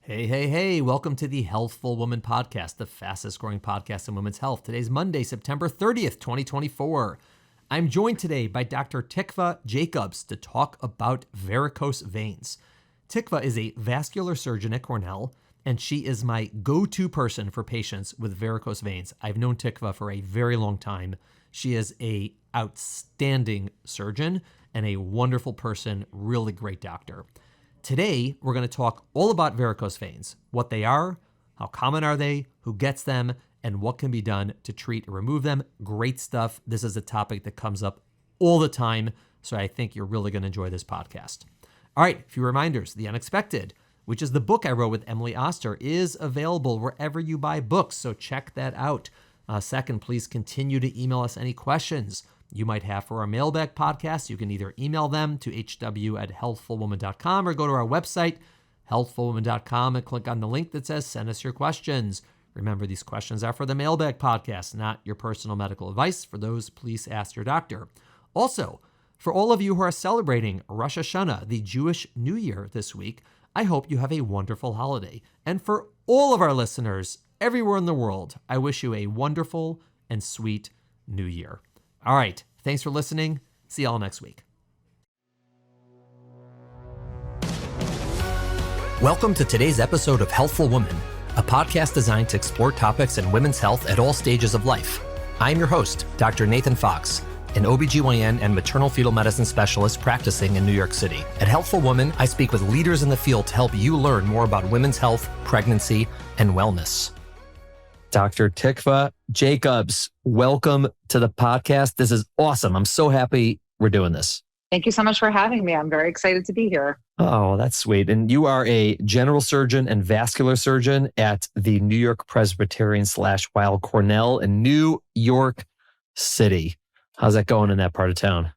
Hey, hey, hey, welcome to the Healthful Woman Podcast, the fastest growing podcast in women's health. Today's Monday, September 30th, 2024. I'm joined today by Dr. Tikva Jacobs to talk about varicose veins. Tikva is a vascular surgeon at Cornell, and she is my go-to person for patients with varicose veins. I've known Tikva for a very long time. She is an outstanding surgeon and a wonderful person, really great doctor. Today, we're going to talk all about varicose veins, what they are, how common are they, who gets them, and what can be done to treat or remove them. Great stuff. This is a topic that comes up all the time, so I think you're really going to enjoy this podcast. All right, a few reminders. The Unexpected, which is the book I wrote with Emily Oster, is available wherever you buy books, so check that out. Second, please continue to email us any questions you might have for our mailbag podcast. You can either email them to hw@healthfulwoman.com or go to our website, healthfulwoman.com, and click on the link that says send us your questions. Remember, these questions are for the mailbag podcast, not your personal medical advice. For those, please ask your doctor. Also, for all of you who are celebrating Rosh Hashanah, the Jewish New Year this week, I hope you have a wonderful holiday. And for all of our listeners everywhere in the world, I wish you a wonderful and sweet New Year. All right. Thanks for listening. See y'all next week. Welcome to today's episode of Healthful Woman, a podcast designed to explore topics in women's health at all stages of life. I'm your host, Dr. Nathan Fox, an OBGYN and maternal fetal medicine specialist practicing in New York City. At Healthful Woman, I speak with leaders in the field to help you learn more about women's health, pregnancy, and wellness. Dr. Tikva Jacobs, welcome to the podcast. This is awesome. I'm so happy we're doing this. Thank you so much for having me. I'm very excited to be here. Oh, that's sweet. And you are a general surgeon and vascular surgeon at the New York-Presbyterian / Weill Cornell in New York City. How's that going in that part of town?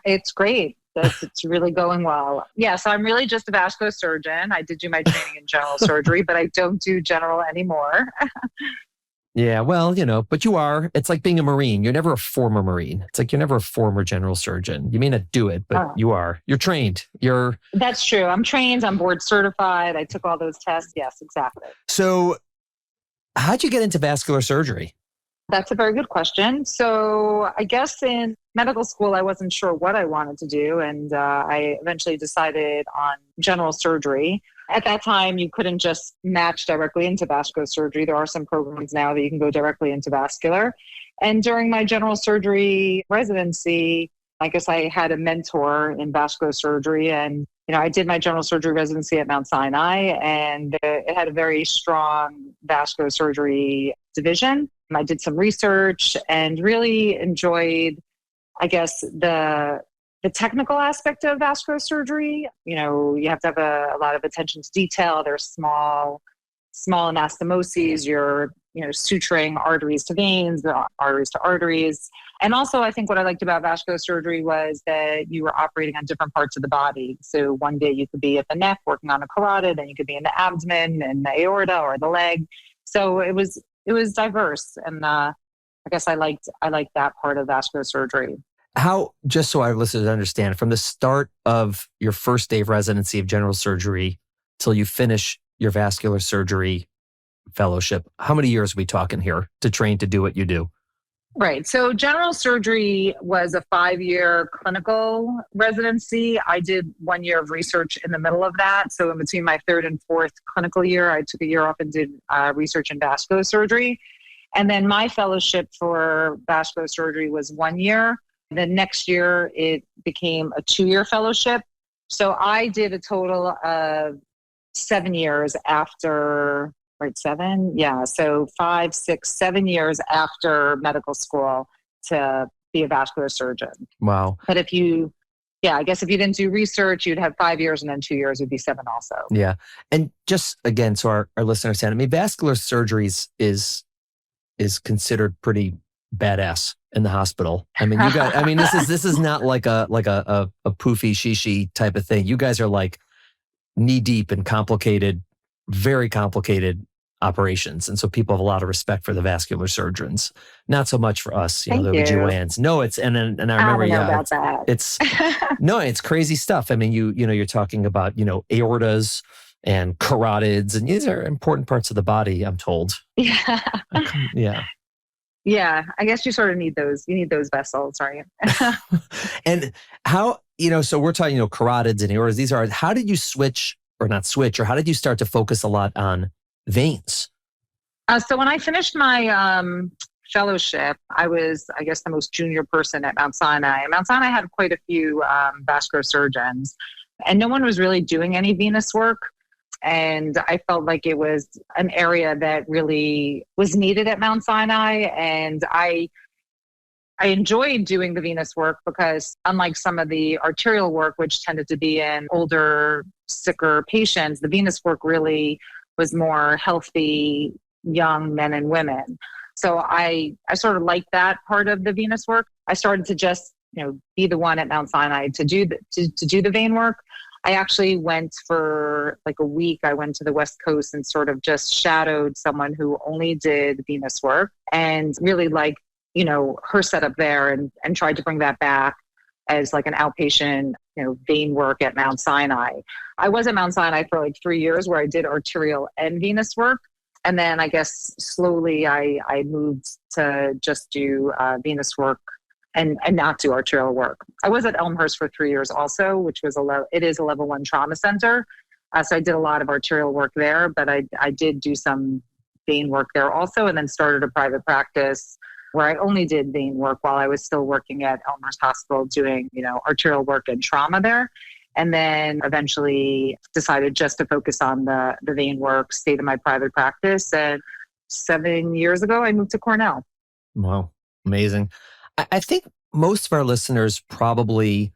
It's great. It's really going well. Yeah, so I'm really just a vascular surgeon. I did do my training in general surgery, but I don't do general anymore. Yeah, well, but you are. It's like being a Marine. You're never a former Marine. It's like you're never a former general surgeon. You may not do it, but you are. You're trained. That's true. I'm trained. I'm board certified. I took all those tests. Yes, exactly. So how'd you get into vascular surgery? That's a very good question. So I guess in medical school, I wasn't sure what I wanted to do. And I eventually decided on general surgery. At that time, you couldn't just match directly into vascular surgery. There are some programs now that you can go directly into vascular. And during my general surgery residency, I guess I had a mentor in vascular surgery. And, I did my general surgery residency at Mount Sinai, and it had a very strong vascular surgery division. I did some research and really enjoyed, I guess, the technical aspect of vascular surgery. You have to have a lot of attention to detail. There's small anastomoses. You're, suturing arteries to veins, arteries to arteries. And also, I think what I liked about vascular surgery was that you were operating on different parts of the body. So one day you could be at the neck working on a carotid, and you could be in the abdomen and the aorta or the leg. So it was diverse. And I guess I liked that part of vascular surgery. How, just so our listeners understand, from the start of your first day of residency of general surgery till you finish your vascular surgery fellowship, how many years are we talking here to train to do what you do? Right. So general surgery was a 5-year clinical residency. I did 1 year of research in the middle of that. So in between my 3rd and 4th clinical year, I took a year off and did research in vascular surgery. And then my fellowship for vascular surgery was 1 year. The next year, it became a 2-year fellowship. So I did a total of 7 years after, right, 7? Yeah, so 5, 6, 7 years after medical school to be a vascular surgeon. Wow. But I guess if you didn't do research, you'd have 5 years, and then 2 years would be 7 also. Yeah. And just, again, so our listeners understand, vascular surgeries is considered pretty badass in the hospital. This is not like a poofy shishi type of thing. You guys are like knee deep in complicated, very complicated operations. And so people have a lot of respect for the vascular surgeons. Not so much for us, the OBGYNs. No, it's, and I remember, about that. It's, no, it's crazy stuff. I mean, you're talking about, aortas, and carotids. And these are important parts of the body, I'm told. Yeah. Yeah. Yeah. I guess you sort of need those. You need those vessels, right? And how, so we're talking, carotids and aortas. These are, how did you switch or not switch, or how did you start to focus a lot on veins? So when I finished my fellowship, I was, I guess, the most junior person at Mount Sinai. Mount Sinai had quite a few vascular surgeons, and no one was really doing any venous work. And I felt like it was an area that really was needed at Mount Sinai. And I enjoyed doing the venous work because, unlike some of the arterial work, which tended to be in older, sicker patients, the venous work really was more healthy young men and women. So I sort of liked that part of the venous work. I started to just be the one at Mount Sinai to do the vein work. I actually went for like a week. I went to the West Coast and sort of just shadowed someone who only did venous work, and really liked her setup there, and tried to bring that back as like an outpatient vein work at Mount Sinai. I was at Mount Sinai for like 3 years where I did arterial and venous work. And then I guess slowly I moved to just do venous work and not do arterial work. I was at Elmhurst for 3 years also, which was it is a level 1 trauma center. So I did a lot of arterial work there, but I did do some vein work there also, and then started a private practice where I only did vein work while I was still working at Elmhurst Hospital doing, arterial work and trauma there. And then eventually decided just to focus on the vein work, stayed in my private practice. And 7 years ago, I moved to Cornell. Wow. Amazing. I think most of our listeners probably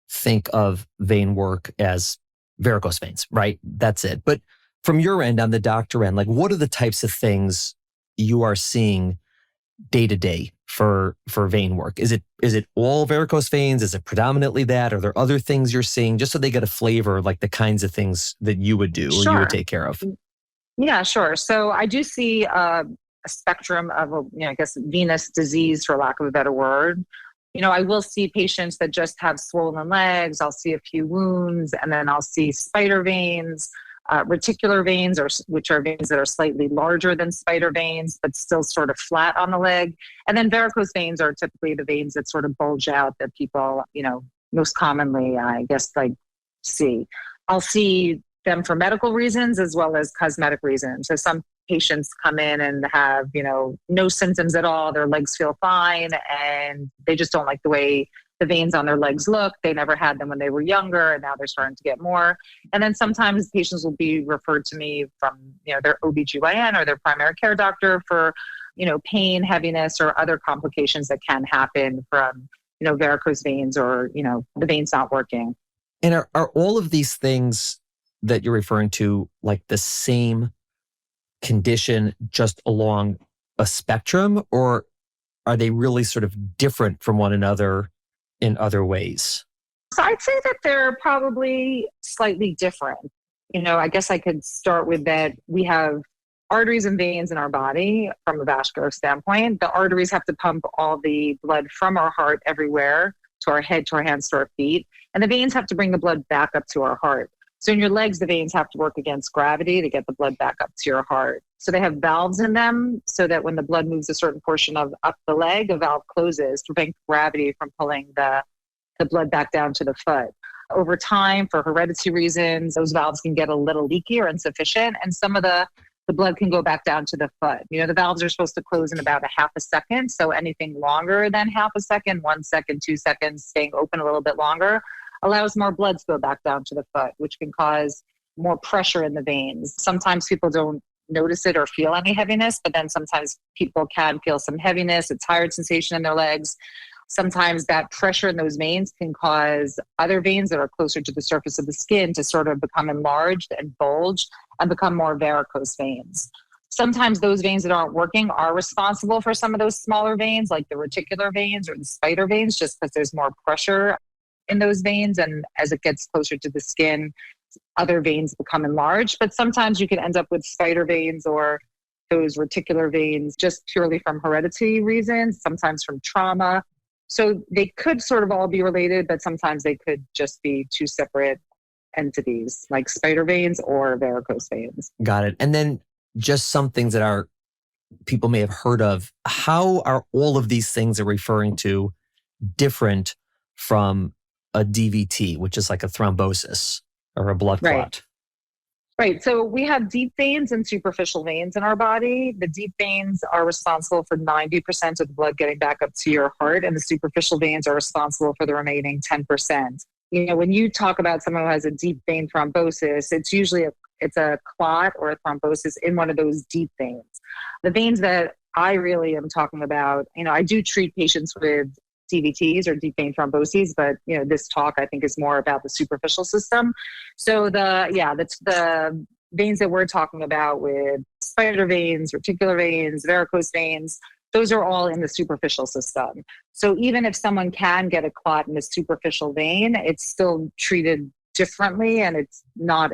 think of vein work as varicose veins, right? That's it. But from your end, on the doctor end, like what are the types of things you are seeing day to day for vein work? Is it all varicose veins? Is it predominantly that? Are there other things you're seeing, just so they get a flavor of like the kinds of things that you would do or you would take care of? Yeah, sure. So I do see a spectrum of, I guess, venous disease, for lack of a better word. I will see patients that just have swollen legs. I'll see a few wounds, and then I'll see spider veins. Reticular veins, which are veins that are slightly larger than spider veins, but still sort of flat on the leg. And then varicose veins are typically the veins that sort of bulge out that people, most commonly, I guess, like see. I'll see them for medical reasons as well as cosmetic reasons. So some patients come in and have, no symptoms at all. Their legs feel fine, and they just don't like the way the veins on their legs look. They never had them when they were younger, and now they're starting to get more. And then sometimes patients will be referred to me from, their OBGYN or their primary care doctor for, pain, heaviness, or other complications that can happen from, varicose veins or, the veins not working. And are all of these things that you're referring to like the same condition just along a spectrum, or are they really sort of different from one another in other ways? So I'd say that they're probably slightly different. I guess I could start with that we have arteries and veins in our body from a vascular standpoint. The arteries have to pump all the blood from our heart everywhere to our head, to our hands, to our feet. And the veins have to bring the blood back up to our heart. So in your legs, the veins have to work against gravity to get the blood back up to your heart. So they have valves in them so that when the blood moves a certain portion of up the leg, a valve closes to prevent gravity from pulling the blood back down to the foot. Over time, for hereditary reasons, those valves can get a little leaky or insufficient, and some of the blood can go back down to the foot. The valves are supposed to close in about a half a second. So anything longer than half a second, 1 second, 2 seconds, staying open a little bit longer, allows more blood to go back down to the foot, which can cause more pressure in the veins. Sometimes people don't notice it or feel any heaviness, but then sometimes people can feel some heaviness, a tired sensation in their legs. Sometimes that pressure in those veins can cause other veins that are closer to the surface of the skin to sort of become enlarged and bulge and become more varicose veins. Sometimes those veins that aren't working are responsible for some of those smaller veins, like the reticular veins or the spider veins, just because there's more pressure in those veins. And as it gets closer to the skin, other veins become enlarged. But sometimes you can end up with spider veins or those reticular veins just purely from hereditary reasons, sometimes from trauma. So they could sort of all be related, but sometimes they could just be two separate entities like spider veins or varicose veins. Got it. And then just some things that are people may have heard of. How are all of these things are referring to different from a DVT, which is like a thrombosis or a blood clot? Right. So we have deep veins and superficial veins in our body. The deep veins are responsible for 90% of the blood getting back up to your heart, and the superficial veins are responsible for the remaining 10%. When you talk about someone who has a deep vein thrombosis, it's usually it's a clot or a thrombosis in one of those deep veins. The veins that I really am talking about, I do treat patients with DVTs or deep vein thromboses, but this talk I think is more about the superficial system. So the veins that we're talking about with spider veins, reticular veins, varicose veins, those are all in the superficial system. So even if someone can get a clot in the superficial vein, it's still treated differently, and it's not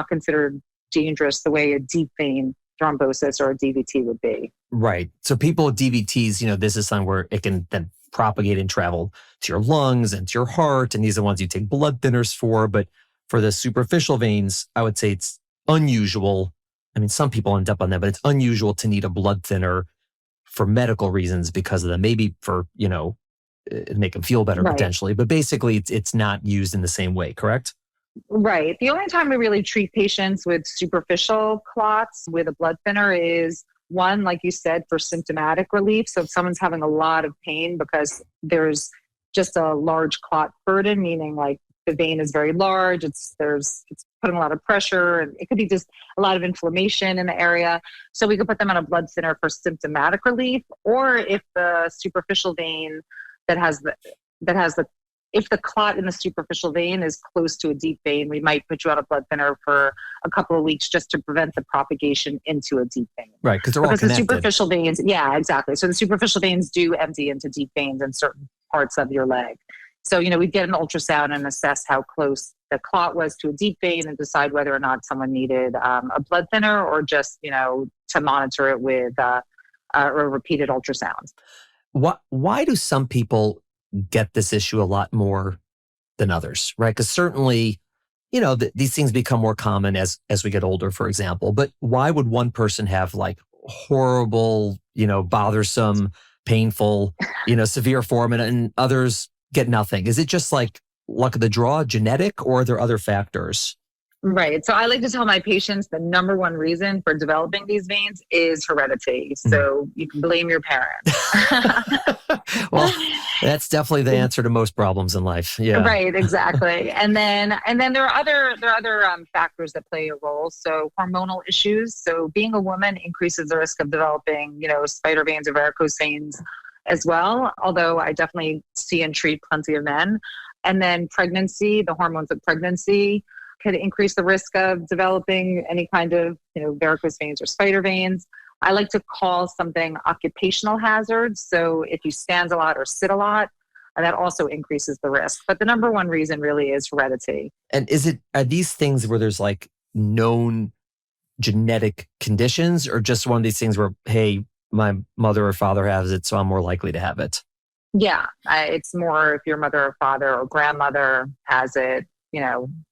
considered dangerous the way a deep vein thrombosis or a DVT would be. Right. So people with DVTs, this is something where it can then propagate and travel to your lungs and to your heart. And these are the ones you take blood thinners for. But for the superficial veins, I would say it's unusual. I mean, some people end up on them, but it's unusual to need a blood thinner for medical reasons because of them. Maybe for, make them feel better potentially. But basically, it's not used in the same way, correct? Right. The only time we really treat patients with superficial clots with a blood thinner is one, like you said, for symptomatic relief. So if someone's having a lot of pain because there's just a large clot burden, meaning like the vein is very large, it's putting a lot of pressure, and it could be just a lot of inflammation in the area. So we could put them on a blood thinner for symptomatic relief. Or if the superficial vein if the clot in the superficial vein is close to a deep vein, we might put you on a blood thinner for a couple of weeks just to prevent the propagation into a deep vein. Right, because they're all connected. The superficial veins, yeah, exactly. So the superficial veins do empty into deep veins in certain parts of your leg. So, we'd get an ultrasound and assess how close the clot was to a deep vein and decide whether or not someone needed a blood thinner or just, to monitor it with a repeated ultrasound. Why do some people get this issue a lot more than others, right? Because certainly, these things become more common as we get older, for example. But why would one person have like horrible, bothersome, painful, severe form and others get nothing? Is it just like luck of the draw, genetic, or are there other factors? Right. So I like to tell my patients the number one reason for developing these veins is heredity. So you can blame your parents. Well, that's definitely the answer to most problems in life. Yeah. Right. Exactly. And then there are other factors that play a role. So hormonal issues. So being a woman increases the risk of developing, spider veins or varicose veins as well. Although I definitely see and treat plenty of men. And then pregnancy, the hormones of pregnancy could increase the risk of developing any kind of, varicose veins or spider veins. I like to call something occupational hazards. So if you stand a lot or sit a lot, that also increases the risk. But the number one reason really is heredity. And are these things where there's like known genetic conditions, or just one of these things where, hey, my mother or father has it, so I'm more likely to have it? Yeah, it's more if your mother or father or grandmother has it,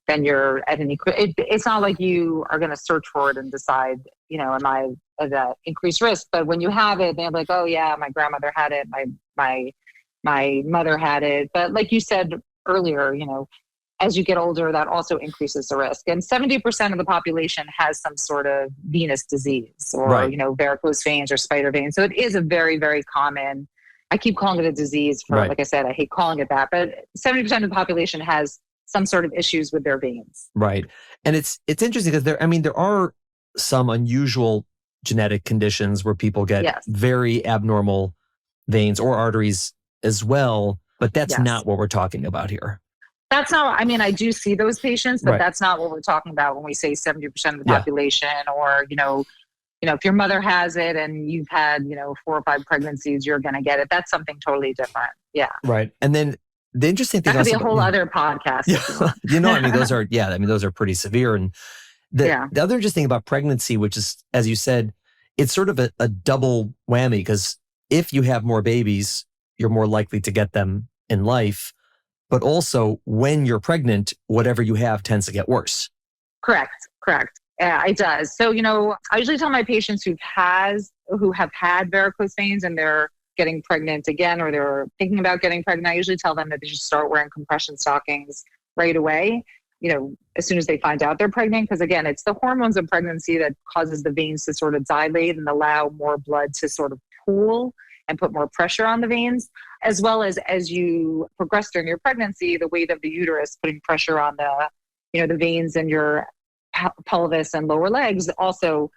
then you're at it's not like you are going to search for it and decide, am I at increased risk? But when you have it, they're like, oh yeah, my grandmother had it, my mother had it. But like you said earlier, as you get older, that also increases the risk. And 70% of the population has some sort of venous disease or, varicose veins or spider veins. So it is a very, very common, I keep calling it a disease like I said, I hate calling it that, but 70% of the population has some sort of issues with their veins. Right. And it's interesting because there are some unusual genetic conditions where people get very abnormal veins or arteries as well, but that's not what we're talking about here. That's not, I do see those patients, but that's not what we're talking about when we say 70% of the population or, if your mother has it and you've had, 4 or 5 pregnancies, you're going to get it. That's something totally different. Yeah. Right. And then the interesting thing that could be a whole other podcast. Those are pretty severe. And the other interesting thing about pregnancy, which is, as you said, it's sort of a double whammy, because if you have more babies, you're more likely to get them in life. but also when you're pregnant, whatever you have tends to get worse. Correct. Yeah, it does. So, I usually tell my patients who have had varicose veins and they're getting pregnant again, or they're thinking about getting pregnant, I usually tell them that they should start wearing compression stockings right away, as soon as they find out they're pregnant. Because again, it's the hormones of pregnancy that causes the veins to sort of dilate and allow more blood to sort of pool and put more pressure on the veins, as well as you progress during your pregnancy, the weight of the uterus putting pressure on the veins in your pelvis and lower legs also,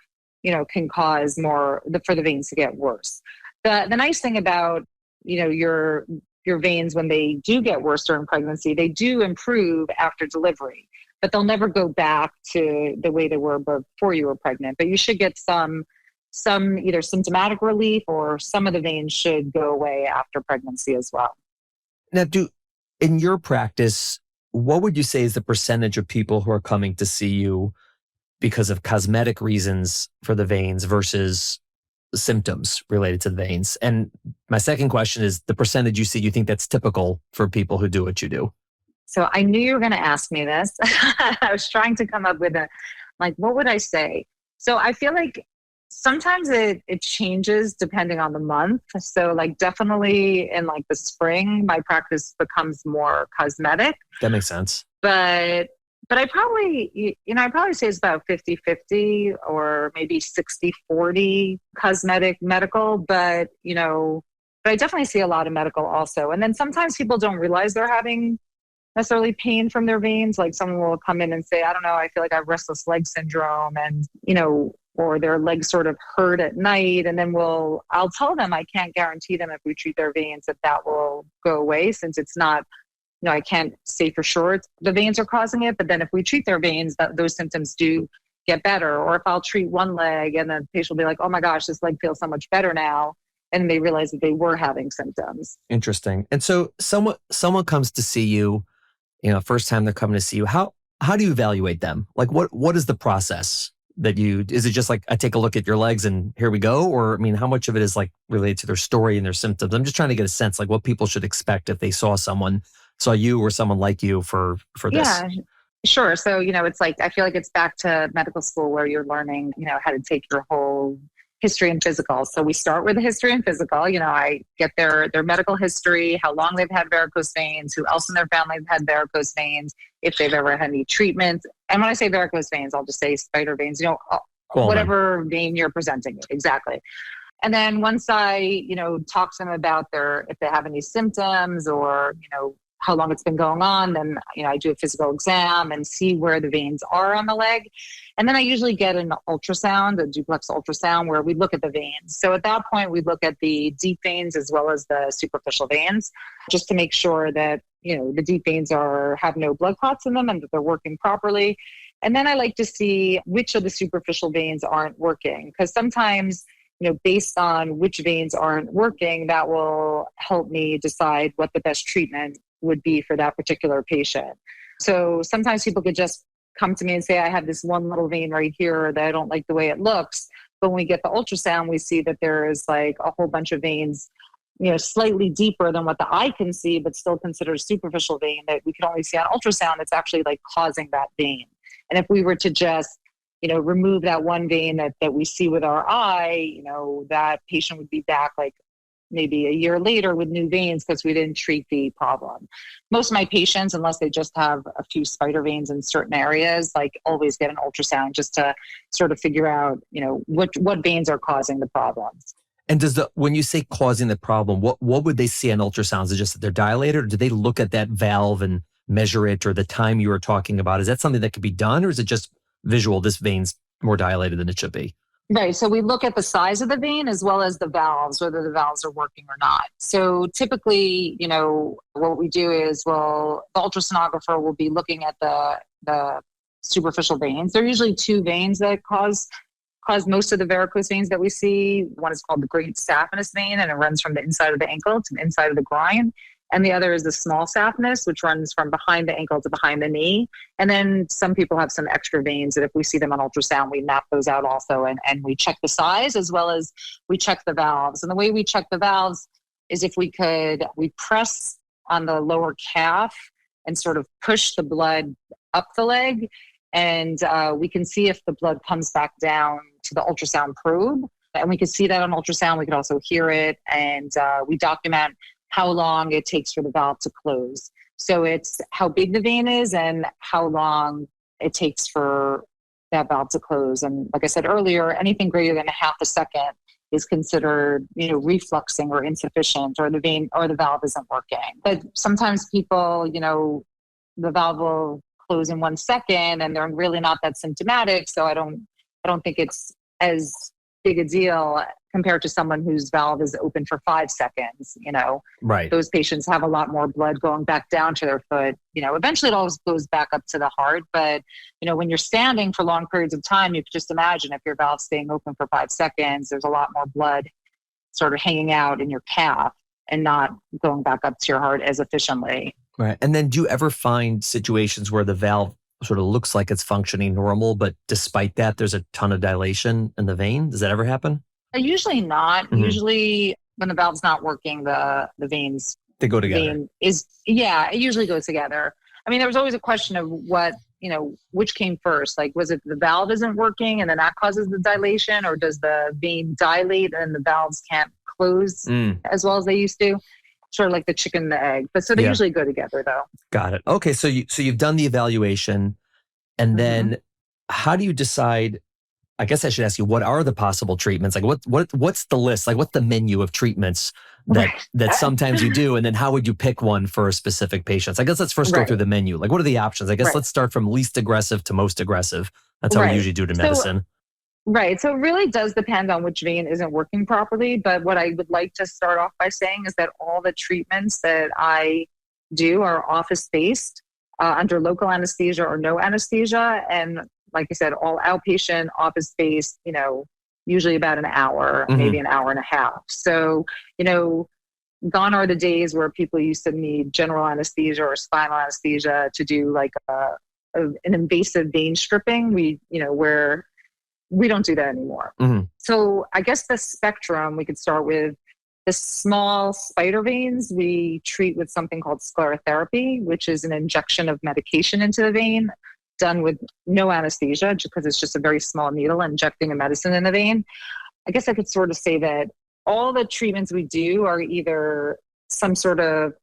can cause for the veins to get worse. The nice thing about, your veins, when they do get worse during pregnancy, they do improve after delivery, but they'll never go back to the way they were before you were pregnant. But you should get some either symptomatic relief, or some of the veins should go away after pregnancy as well. Now, in your practice, what would you say is the percentage of people who are coming to see you because of cosmetic reasons for the veins versus symptoms related to the veins? And my second question is the percentage you think that's typical for people who do what you do. So I knew you were going to ask me this. I was trying to come up with what would I say? So I feel like sometimes it changes depending on the month. So definitely in the spring, my practice becomes more cosmetic. That makes sense. But I probably say it's about 50-50 or maybe 60-40 cosmetic medical, but I definitely see a lot of medical also. And then sometimes people don't realize they're having necessarily pain from their veins. Like someone will come in and say, I don't know, I feel like I have restless leg syndrome, and, or their legs sort of hurt at night. And then I'll tell them I can't guarantee them if we treat their veins that will go away, since it's not, I can't say for sure the veins are causing it. But then if we treat their veins, those symptoms do get better. Or if I'll treat one leg and the patient will be like, oh my gosh, this leg feels so much better now. And they realize that they were having symptoms. Interesting. And so someone comes to see you, first time they're coming to see you, how do you evaluate them? What is the process is it just I take a look at your legs and here we go? Or, how much of it is related to their story and their symptoms? I'm just trying to get a sense, what people should expect if they saw you or someone like you for this. Yeah, sure. So, it's I feel like it's back to medical school where you're learning, how to take your whole history and physical. So we start with the history and physical. I get their medical history, how long they've had varicose veins, who else in their family have had varicose veins, if they've ever had any treatment. And when I say varicose veins, I'll just say spider veins, whatever vein you're presenting with. Exactly. And then once I, talk to them about if they have any symptoms or, how long it's been going on, then, I do a physical exam and see where the veins are on the leg. And then I usually get an ultrasound, a duplex ultrasound, where we look at the veins. So at that point, we look at the deep veins as well as the superficial veins, just to make sure that, the deep veins have no blood clots in them and that they're working properly. And then I like to see which of the superficial veins aren't working, because sometimes, based on which veins aren't working, that will help me decide what the best treatment would be for that particular patient. So sometimes people could just come to me and say, I have this one little vein right here that I don't like the way it looks. But when we get the ultrasound, we see that there is a whole bunch of veins, slightly deeper than what the eye can see, but still considered a superficial vein that we can only see on ultrasound that's actually causing that vein. And if we were to just, remove that one vein that we see with our eye, that patient would be back maybe a year later with new veins because we didn't treat the problem. Most of my patients, unless they just have a few spider veins in certain areas, always get an ultrasound just to sort of figure out, what veins are causing the problems. And when you say causing the problem, what would they see on ultrasounds? Is it just that they're dilated, or do they look at that valve and measure it, or the time you were talking about? Is that something that could be done, or is it just visual? This vein's more dilated than it should be. Right. So we look at the size of the vein as well as the valves, whether the valves are working or not. So typically, what we do is the ultrasonographer will be looking at the superficial veins. There are usually two veins that cause most of the varicose veins that we see. One is called the great saphenous vein, and it runs from the inside of the ankle to the inside of the groin. And the other is the small saphenous, which runs from behind the ankle to behind the knee. And then some people have some extra veins that if we see them on ultrasound, we map those out also. And we check the size as well as we check the valves. And the way we check the valves is if we press on the lower calf and sort of push the blood up the leg. And we can see if the blood comes back down to the ultrasound probe. And we can see that on ultrasound. We can also hear it. And we document how long it takes for the valve to close. So it's how big the vein is and how long it takes for that valve to close. And like I said earlier, anything greater than a half a second is considered, refluxing or insufficient, or the vein or the valve isn't working. But sometimes people, the valve will close in 1 second and they're really not that symptomatic. So I don't think it's as big a deal compared to someone whose valve is open for 5 seconds. Right. Those patients have a lot more blood going back down to their foot. Eventually it always goes back up to the heart. But, when you're standing for long periods of time, you can just imagine if your valve's staying open for 5 seconds, there's a lot more blood sort of hanging out in your calf and not going back up to your heart as efficiently. Right. And then do you ever find situations where the valve sort of looks like it's functioning normal, but despite that, there's a ton of dilation in the vein? Does that ever happen? Usually not. Mm-hmm. Usually when the valve's not working, the veins, they go together. It usually goes together. I mean, there was always a question of what, which came first. Like, was it the valve isn't working and then that causes the dilation, or does the vein dilate and the valves can't close as well as they used to? Sort of like the chicken and the egg. But so they usually go together though. Got it. Okay. So you've done the evaluation, and then how do you decide? I guess I should ask you, what are the possible treatments? Like what's the list? Like what's the menu of treatments that sometimes you do? And then how would you pick one for a specific patient? So I guess let's first go through the menu. Like what are the options? I guess let's start from least aggressive to most aggressive. That's how we usually do it in medicine. Right. So it really does depend on which vein isn't working properly. But what I would like to start off by saying is that all the treatments that I do are office-based under local anesthesia or no anesthesia. And like I said, all outpatient, office-based, usually about an hour, maybe an hour and a half. So, gone are the days where people used to need general anesthesia or spinal anesthesia to do like an invasive vein stripping. Where we don't do that anymore. So I guess the spectrum, we could start with the small spider veins. We treat with something called sclerotherapy, which is an injection of medication into the vein done with no anesthesia, just because it's just a very small needle injecting a medicine in the vein. I guess I could sort of say that all the treatments we do are either some sort of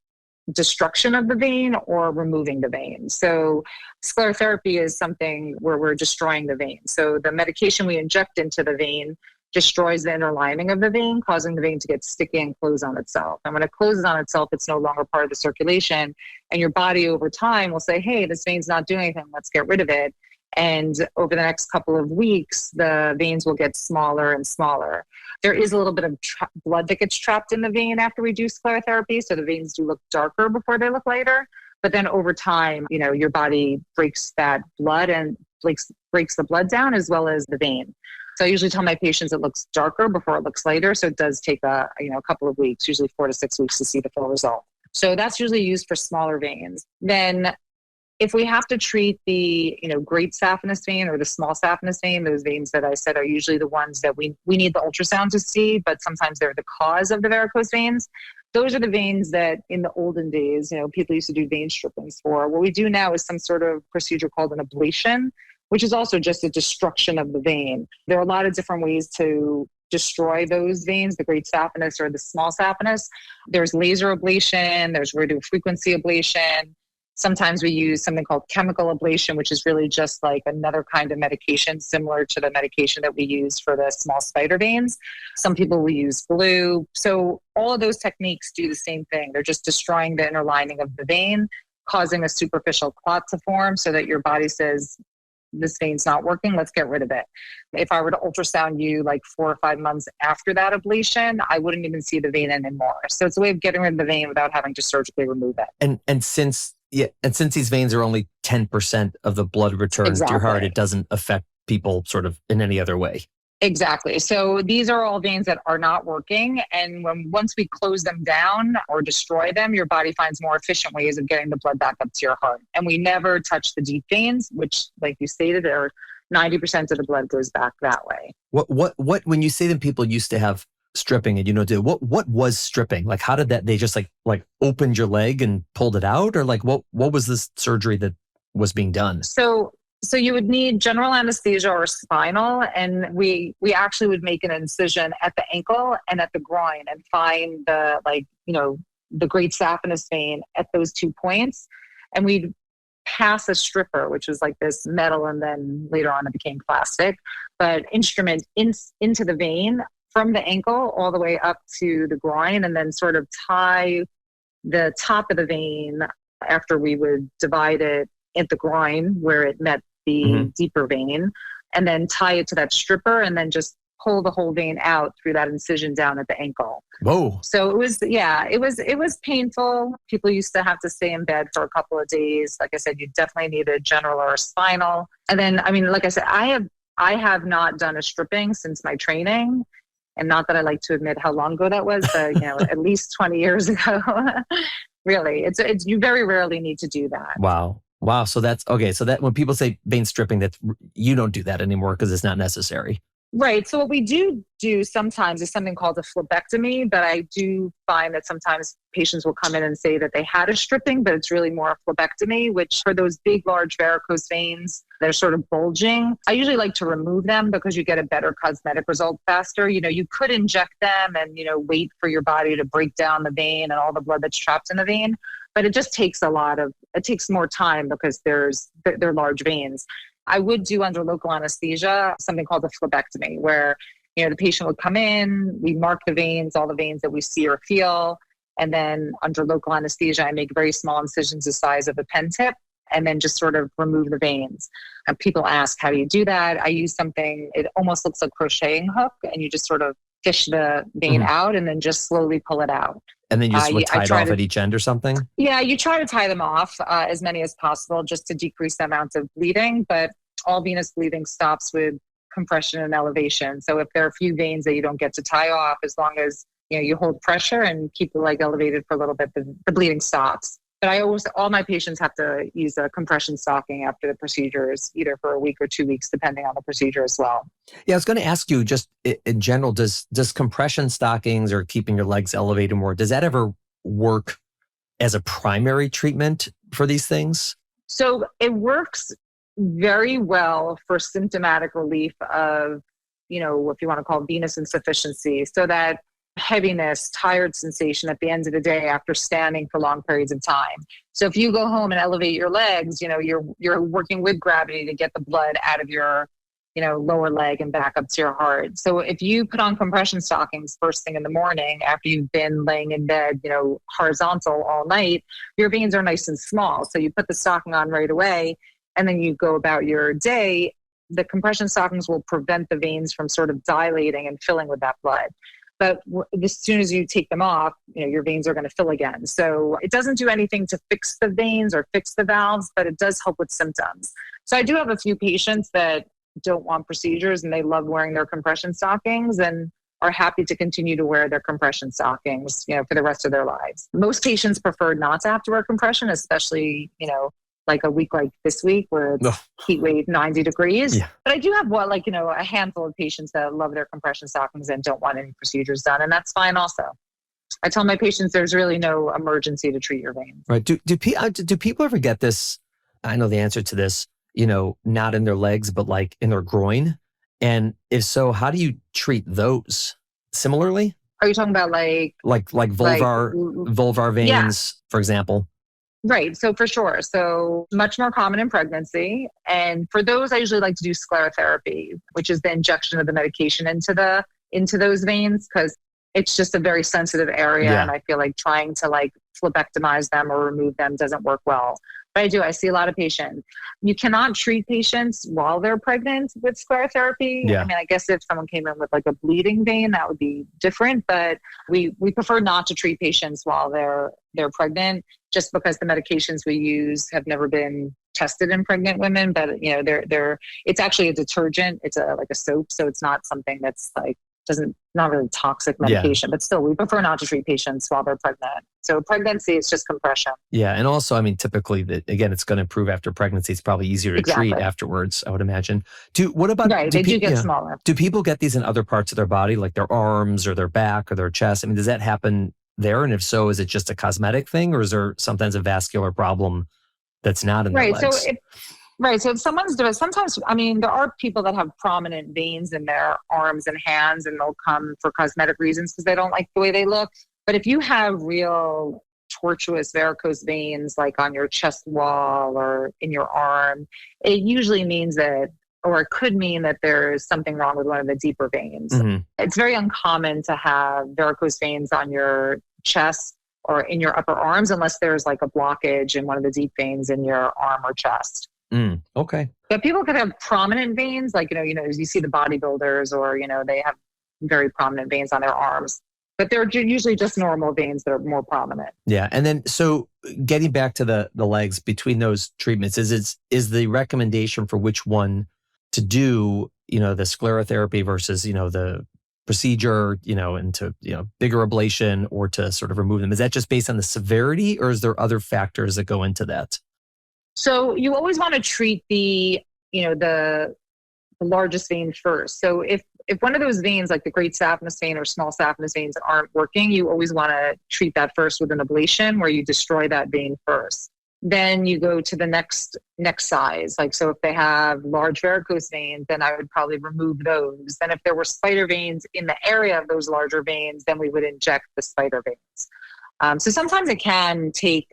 destruction of the vein or removing the vein. So sclerotherapy is something where we're destroying the vein. So the medication we inject into the vein destroys the inner lining of the vein, causing the vein to get sticky and close on itself. And when it closes on itself, it's no longer part of the circulation. And your body over time will say, hey, this vein's not doing anything, let's get rid of it. And over the next couple of weeks, the veins will get smaller and smaller. There is a little bit of blood that gets trapped in the vein after we do sclerotherapy. So the veins do look darker before they look lighter. But then over time, your body breaks that blood and breaks the blood down as well as the vein. So I usually tell my patients it looks darker before it looks lighter. So it does take a couple of weeks, usually 4 to 6 weeks to see the full result. So that's usually used for smaller veins. Then if we have to treat the, great saphenous vein or the small saphenous vein, those veins that I said are usually the ones that we need the ultrasound to see, but sometimes they're the cause of the varicose veins. Those are the veins that in the olden days, people used to do vein strippings for. What we do now is some sort of procedure called an ablation, which is also just a destruction of the vein. There are a lot of different ways to destroy those veins, the great saphenous or the small saphenous. There's laser ablation, there's radiofrequency ablation. Sometimes we use something called chemical ablation, which is really just like another kind of medication similar to the medication that we use for the small spider veins. Some people will use glue. So all of those techniques do the same thing. They're just destroying the inner lining of the vein, causing a superficial clot to form so that your body says, this vein's not working, let's get rid of it. If I were to ultrasound you like 4 or 5 months after that ablation, I wouldn't even see the vein anymore. So it's a way of getting rid of the vein without having to surgically remove it. And since these veins are only 10% of the blood returns to your heart, it doesn't affect people sort of in any other way. Exactly. So these are all veins that are not working. And once we close them down or destroy them, your body finds more efficient ways of getting the blood back up to your heart. And we never touch the deep veins, which, like you stated, are 90% of the blood goes back that way. What when you say that people used to have stripping and what was stripping? Like, how did that, they just like opened your leg and pulled it out, or like what was this surgery that was being done? So you would need general anesthesia or spinal, and we actually would make an incision at the ankle and at the groin and find the great saphenous vein at those 2 points. And we'd pass a stripper, which was like this metal, and then later on it became plastic, but instrument into the vein from the ankle all the way up to the groin, and then sort of tie the top of the vein after we would divide it at the groin where it met the deeper vein, and then tie it to that stripper, and then just pull the whole vein out through that incision down at the ankle. Whoa. So it was painful. People used to have to stay in bed for a couple of days. Like I said, you definitely need a general or a spinal. And then, I mean, like I said, I have not done a stripping since my training. And not that I like to admit how long ago that was, but at least 20 years ago. Really, it's you very rarely need to do that. Wow. So that's okay. So that when people say vein stripping, that you don't do that anymore because it's not necessary. Right. So what we do sometimes is something called a phlebectomy, but I do find that sometimes patients will come in and say that they had a stripping, but it's really more a phlebectomy, which for those big, large varicose veins that are sort of bulging, I usually like to remove them because you get a better cosmetic result faster. You could inject them and, wait for your body to break down the vein and all the blood that's trapped in the vein. But it just takes it takes more time because they're large veins. I would do under local anesthesia something called a phlebectomy, where the patient would come in, we mark the veins, all the veins that we see or feel, and then under local anesthesia, I make very small incisions the size of a pen tip, and then just sort of remove the veins. And people ask, how do you do that? I use something, it almost looks like a crocheting hook, and you just sort of fish the vein out and then just slowly pull it out. And then you just would tie it off at each end or something? Yeah, you try to tie them off as many as possible just to decrease the amount of bleeding, but all venous bleeding stops with compression and elevation. So if there are a few veins that you don't get to tie off, as long as you hold pressure and keep the leg elevated for a little bit, the bleeding stops. But all my patients have to use a compression stocking after the procedures, either for a week or 2 weeks, depending on the procedure as well. Yeah, I was going to ask you, just in general, does compression stockings or keeping your legs elevated more, does that ever work as a primary treatment for these things? So it works very well for symptomatic relief of, if you want to call it venous insufficiency, so that heaviness, tired sensation at the end of the day after standing for long periods of time. So if you go home and elevate your legs, you're working with gravity to get the blood out of your, lower leg and back up to your heart. So if you put on compression stockings first thing in the morning after you've been laying in bed, horizontal all night, your veins are nice and small. So you put the stocking on right away and then you go about your day. The compression stockings will prevent the veins from sort of dilating and filling with that blood. But as soon as you take them off, your veins are going to fill again. So it doesn't do anything to fix the veins or fix the valves, but it does help with symptoms. So I do have a few patients that don't want procedures and they love wearing their compression stockings and are happy to continue to wear their compression stockings, for the rest of their lives. Most patients prefer not to have to wear compression, especially, like a week like this week where it's heat wave 90 degrees. Yeah. But I do have a handful of patients that love their compression stockings and don't want any procedures done. And that's fine also. I tell my patients there's really no emergency to treat your veins. Right. Do people ever get this? I know the answer to this, not in their legs, but like in their groin. And if so, how do you treat those similarly? Are you talking about like vulvar veins, for example? Right. So for sure. So much more common in pregnancy. And for those, I usually like to do sclerotherapy, which is the injection of the medication into those veins, because it's just a very sensitive area. Yeah. And I feel like trying to phlebectomize them or remove them doesn't work well. But I see a lot of patients. You cannot treat patients while they're pregnant with sclerotherapy. Yeah. I mean, I guess if someone came in with a bleeding vein, that would be different. But we prefer not to treat patients while they're pregnant, just because the medications we use have never been tested in pregnant women. But it's actually a detergent. It's like a soap, so it's not something that's not really toxic medication, but still we prefer not to treat patients while they're pregnant. So pregnancy is just compression. Yeah. And also, I mean, typically, again, it's going to improve after pregnancy. It's probably easier to treat afterwards, I would imagine. What about... Right, they do get smaller. Do people get these in other parts of their body, like their arms or their back or their chest? I mean, does that happen there? And if so, is it just a cosmetic thing, or is there sometimes a vascular problem that's not in the legs? So if someone's doing, sometimes, I mean, there are people that have prominent veins in their arms and hands, and they'll come for cosmetic reasons because they don't like the way they look. But if you have real tortuous varicose veins, like on your chest wall or in your arm, it usually means that, or it could mean that there's something wrong with one of the deeper veins. Mm-hmm. It's very uncommon to have varicose veins on your chest or in your upper arms, unless there's like a blockage in one of the deep veins in your arm or chest. Okay. But people could have prominent veins, like, you see the bodybuilders, or, they have very prominent veins on their arms, but they're usually just normal veins that are more prominent. Yeah. And then, so getting back to the legs, between those treatments, is the recommendation for which one to do, the sclerotherapy versus, the procedure, into, bigger ablation, or to sort of remove them? Is that just based on the severity, or is there other factors that go into that? So you always want to treat the largest vein first. So if one of those veins, like the great saphenous vein or small saphenous veins, aren't working, you always want to treat that first with an ablation, where you destroy that vein first. Then you go to the next size. Like, so if they have large varicose veins, then I would probably remove those. Then if there were spider veins in the area of those larger veins, then we would inject the spider veins. So sometimes it can take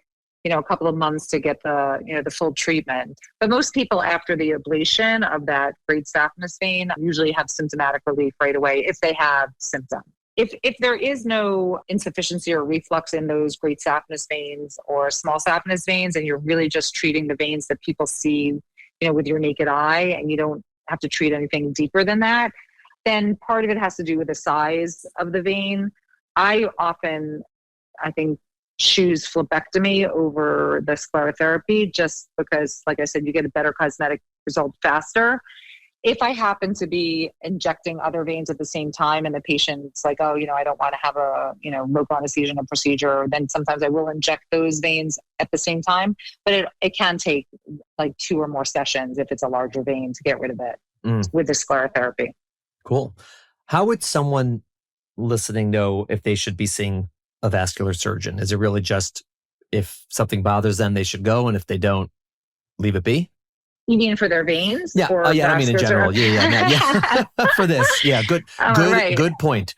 a couple of months to get the full treatment. But most people, after the ablation of that great saphenous vein, usually have symptomatic relief right away if they have symptoms. If there is no insufficiency or reflux in those great saphenous veins or small saphenous veins, and you're really just treating the veins that people see, with your naked eye, and you don't have to treat anything deeper than that, then part of it has to do with the size of the vein. I think, choose phlebectomy over the sclerotherapy, just because, like I said, you get a better cosmetic result faster. If I happen to be injecting other veins at the same time, and the patient's like, oh, I don't want to have a, local anesthesia procedure, then sometimes I will inject those veins at the same time. But it can take like 2 or more sessions if it's a larger vein to get rid of it with the sclerotherapy. Cool. How would someone listening know if they should be seeing a vascular surgeon? Is it really just if something bothers them, they should go, and if they don't, leave it be? You mean for their veins? Yeah. I mean in general. Yeah. For this. Yeah. Good point.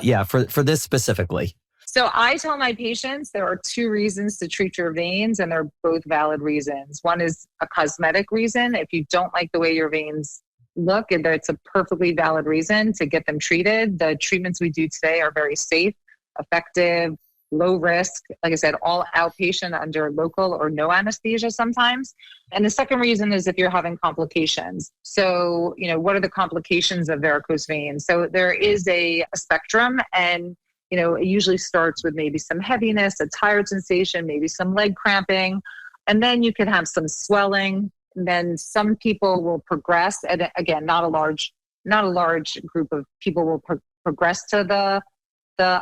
Yeah. For this specifically. So I tell my patients there are 2 reasons to treat your veins, and they're both valid reasons. One is a cosmetic reason. If you don't like the way your veins look, and it's a perfectly valid reason to get them treated. The treatments we do today are very safe, effective, low risk, like I said, all outpatient under local or no anesthesia sometimes. And the second reason is if you're having complications. So, what are the complications of varicose veins? So there is a spectrum, and, it usually starts with maybe some heaviness, a tired sensation, maybe some leg cramping, and then you can have some swelling. And then some people will progress, and again, not a large group of people will progress to the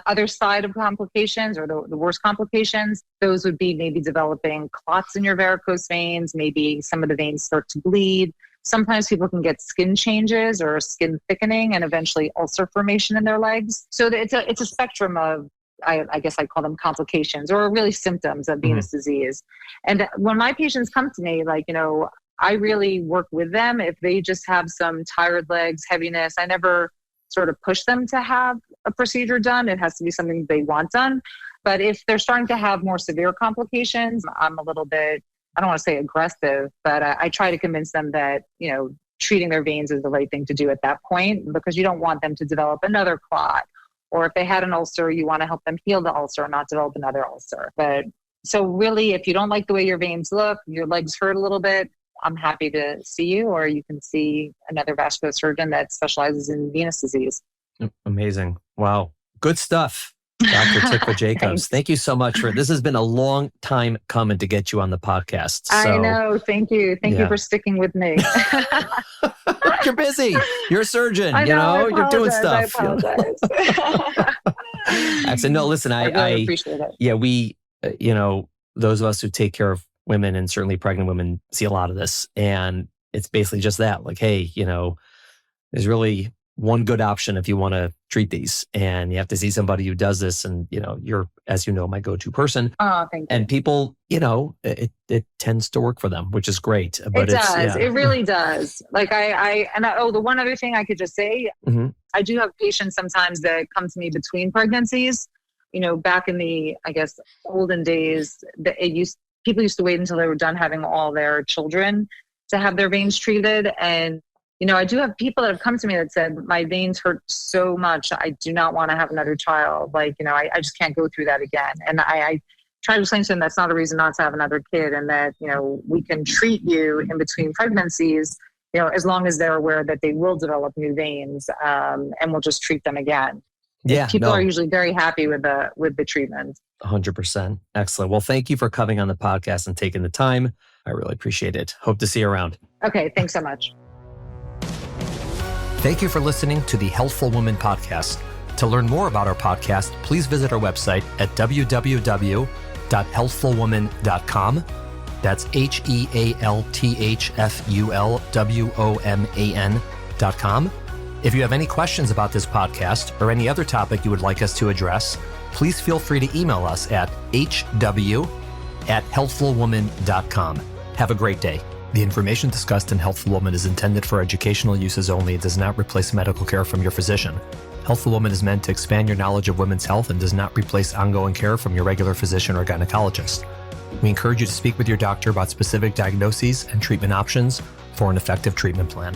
other side of complications, or the worst complications. Those would be maybe developing clots in your varicose veins. Maybe some of the veins start to bleed. Sometimes people can get skin changes or skin thickening, and eventually ulcer formation in their legs. So it's a spectrum of, I guess I call them complications, or really symptoms of venous disease. And when my patients come to me, I really work with them. If they just have some tired legs, heaviness, I never sort of push them to have a procedure done. It has to be something they want done. But if they're starting to have more severe complications, I'm a little bit, I don't want to say aggressive, but I try to convince them that, treating their veins is the right thing to do at that point, because you don't want them to develop another clot. Or if they had an ulcer, you want to help them heal the ulcer and not develop another ulcer. But so really, if you don't like the way your veins look, your legs hurt a little bit, I'm happy to see you, or you can see another vascular surgeon that specializes in venous disease. Amazing. Wow. Good stuff. Dr. Tikva Jacobs, thank you so much this has been a long time coming to get you on the podcast. So, I know. Thank you. Thank you for sticking with me. You're busy. You're a surgeon. I know, you're doing stuff. I apologize. Actually, no, listen, I really appreciate it. Yeah, we, those of us who take care of women and certainly pregnant women see a lot of this. And it's basically just that, like, hey, there's really one good option if you want to treat these, and you have to see somebody who does this. And, you're, as you know, my go-to person. Oh, thank you. And people, it tends to work for them, which is great. But it does. It really does. Like the one other thing I could just say, I do have patients sometimes that come to me between pregnancies. Back in the, I guess, olden days, people used to wait until they were done having all their children to have their veins treated. And I do have people that have come to me that said, my veins hurt so much, I do not want to have another child. Like, I just can't go through that again. And I try to explain to them that's not a reason not to have another kid, and that, we can treat you in between pregnancies, as long as they're aware that they will develop new veins, and we'll just treat them again. Yeah, people are usually very happy with the treatment. 100%. Excellent. Well, thank you for coming on the podcast and taking the time. I really appreciate it. Hope to see you around. Okay. Thanks so much. Thank you for listening to the Healthful Woman Podcast. To learn more about our podcast, please visit our website at www.healthfulwoman.com. That's HEALTHFULWOMAN.com. If you have any questions about this podcast or any other topic you would like us to address, please feel free to email us at hw@healthfulwoman.com. Have a great day. The information discussed in Healthful Woman is intended for educational uses only and does not replace medical care from your physician. Healthful Woman is meant to expand your knowledge of women's health and does not replace ongoing care from your regular physician or gynecologist. We encourage you to speak with your doctor about specific diagnoses and treatment options for an effective treatment plan.